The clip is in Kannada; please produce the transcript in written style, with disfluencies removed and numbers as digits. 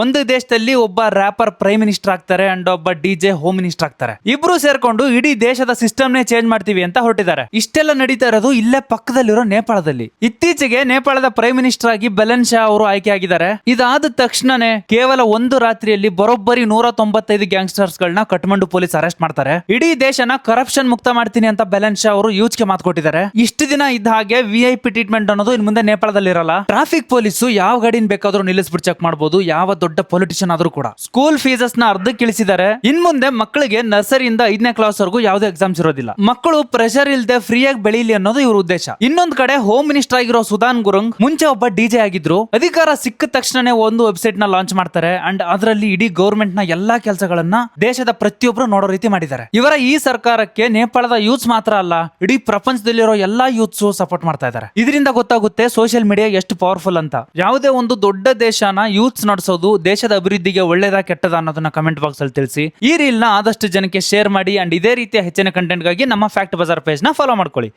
ಒಂದು ದೇಶದಲ್ಲಿ ಒಬ್ಬ ರ್ಯಾಪರ್ ಪ್ರೈಮ್ ಮಿನಿಸ್ಟರ್ ಆಗ್ತಾರೆ ಅಂಡ್ ಒಬ್ಬ ಡಿಜೆ ಹೋಮ್ ಮಿನಿಸ್ಟರ್ ಆಗ್ತಾರೆ. ಇಬ್ರು ಸೇರ್ಕೊಂಡು ಇಡೀ ದೇಶದ ಸಿಸ್ಟಮ್ ನೇ ಚೇಂಜ್ ಮಾಡ್ತೀವಿ ಅಂತ ಹೊರಟಿದ್ದಾರೆ. ಇಷ್ಟೆಲ್ಲ ನಡೀತಾ ಇರೋದು ಇಲ್ಲೇ ಪಕ್ಕದಲ್ಲಿರೋ ನೇಪಾಳದಲ್ಲಿ. ಇತ್ತೀಚೆಗೆ ನೇಪಾಳದ ಪ್ರೈಮ್ ಮಿನಿಸ್ಟರ್ ಆಗಿ ಬೆಲನ್ ಶಾ ಅವರು ಆಯ್ಕೆ ಆಗಿದ್ದಾರೆ. ಇದಾದ ತಕ್ಷಣನೇ ಕೇವಲ ಒಂದು ರಾತ್ರಿಯಲ್ಲಿ ಬರೋಬ್ಬರಿ 195 ಗ್ಯಾಂಗ್ಸ್ಟರ್ಸ್ ಗಳನ್ನ ಕಠ್ಮಂಡು ಪೊಲೀಸ್ ಅರೆಸ್ಟ್ ಮಾಡ್ತಾರೆ. ಇಡೀ ದೇಶನ ಕರಪ್ಷನ್ ಮುಕ್ತ ಮಾಡ್ತೀನಿ ಅಂತ ಬೆಲನ್ ಶಾ ಅವರು ಯೂಚ್ಗೆ ಮಾತು ಕೊಟ್ಟಿದ್ದಾರೆ. ಇಷ್ಟು ದಿನ ಇದ್ದ ಹಾಗೆ VIP ಟ್ರೀಟ್ಮೆಂಟ್ ಅನ್ನೋದು ಇನ್ ಮುಂದೆ ನೇಪಾಳದಲ್ಲಿ ಇರಲ್ಲ. ಟ್ರಾಫಿಕ್ ಪೊಲೀಸು ಯಾವ ಗಾಡಿನ ಬೇಕಾದ್ರೂ ನಿಲ್ಲಿಸ್ಬಿಟ್ಟು ಚೆಕ್ ಮಾಡಬಹುದು. ಯಾವ ದೊಡ್ಡ ಪೊಲಿಟಿಷಿಯನ್ ಆದ್ರೂ ಕೂಡ. ಸ್ಕೂಲ್ ಫೀಸಸ್ ನ ಅರ್ಧಕ್ಕೆ ಇಳಿಸಿದ್ದಾರೆ. ಇನ್ ಮುಂದೆ ಮಕ್ಕಳಿಗೆ ನರ್ಸರಿಯಿಂದ 5ನೇ ಕ್ಲಾಸ್ ವರೆಗೂ ಯಾವುದೇ ಎಕ್ಸಾಮ್ಸ್ ಇರೋದಿಲ್ಲ. ಮಕ್ಕಳು ಪ್ರೆಷರ್ ಇಲ್ಲದೆ ಫ್ರೀಯಾಗಿ ಬೆಳೀಲಿ ಅನ್ನೋದು ಇವ್ರ ಉದ್ದೇಶ. ಇನ್ನೊಂದ್ ಕಡೆ ಹೋಮ್ ಮಿನಿಸ್ಟರ್ ಆಗಿರೋ ಸುದಾನ್ ಗುರುಂಗ್ ಮುಂಚೆ ಒಬ್ಬ ಡಿಜೆ ಆಗಿದ್ರು. ಅಧಿಕಾರ ಸಿಕ್ಕ ತಕ್ಷಣ ಒಂದು ವೆಬ್ಸೈಟ್ ನ ಲಾಂಚ್ ಮಾಡ್ತಾರೆ ಅಂಡ್ ಅದರಲ್ಲಿ ಇಡೀ ಗವರ್ಮೆಂಟ್ ನ ಎಲ್ಲಾ ಕೆಲಸಗಳನ್ನ ದೇಶದ ಪ್ರತಿಯೊಬ್ರು ನೋಡೋ ರೀತಿ ಮಾಡಿದ್ದಾರೆ. ಇವರ ಈ ಸರ್ಕಾರಕ್ಕೆ ನೇಪಾಳದ ಯೂತ್ಸ್ ಮಾತ್ರ ಅಲ್ಲ, ಇಡೀ ಪ್ರಪಂಚದಲ್ಲಿರೋ ಎಲ್ಲಾ ಯೂತ್ಸ್ ಸಪೋರ್ಟ್ ಮಾಡ್ತಾ ಇದ್ದಾರೆ. ಇದರಿಂದ ಗೊತ್ತಾಗುತ್ತೆ ಸೋಷಿಯಲ್ ಮೀಡಿಯಾ ಎಷ್ಟು ಪವರ್ಫುಲ್ ಅಂತ. ಯಾವುದೇ ಒಂದು ದೊಡ್ಡ ದೇಶನ ಯೂತ್ಸ್ ನಡೆಸೋದು ದೇಶದ ಅಭಿವೃದ್ಧಿಗೆ ಒಳ್ಳೇದಾ ಕೆಟ್ಟದ ಅನ್ನೋದನ್ನ ಕಮೆಂಟ್ ಬಾಕ್ಸ್ ಅಲ್ಲಿ ತಿಳಿಸಿ. ಈ ರೀಲ್ ನ ಆದಷ್ಟು ಜನಕ್ಕೆ ಶೇರ್ ಮಾಡಿ ಅಂಡ್ ಇದೇ ರೀತಿಯ ಹೆಚ್ಚಿನ ಕಂಟೆಂಟ್ ಗಾಗಿ ನಮ್ಮ ಫ್ಯಾಕ್ಟ್ ಬಜಾರ್ ಪೇಜ್ ನ ಫಾಲೋ ಮಾಡ್ಕೊಳ್ಳಿ.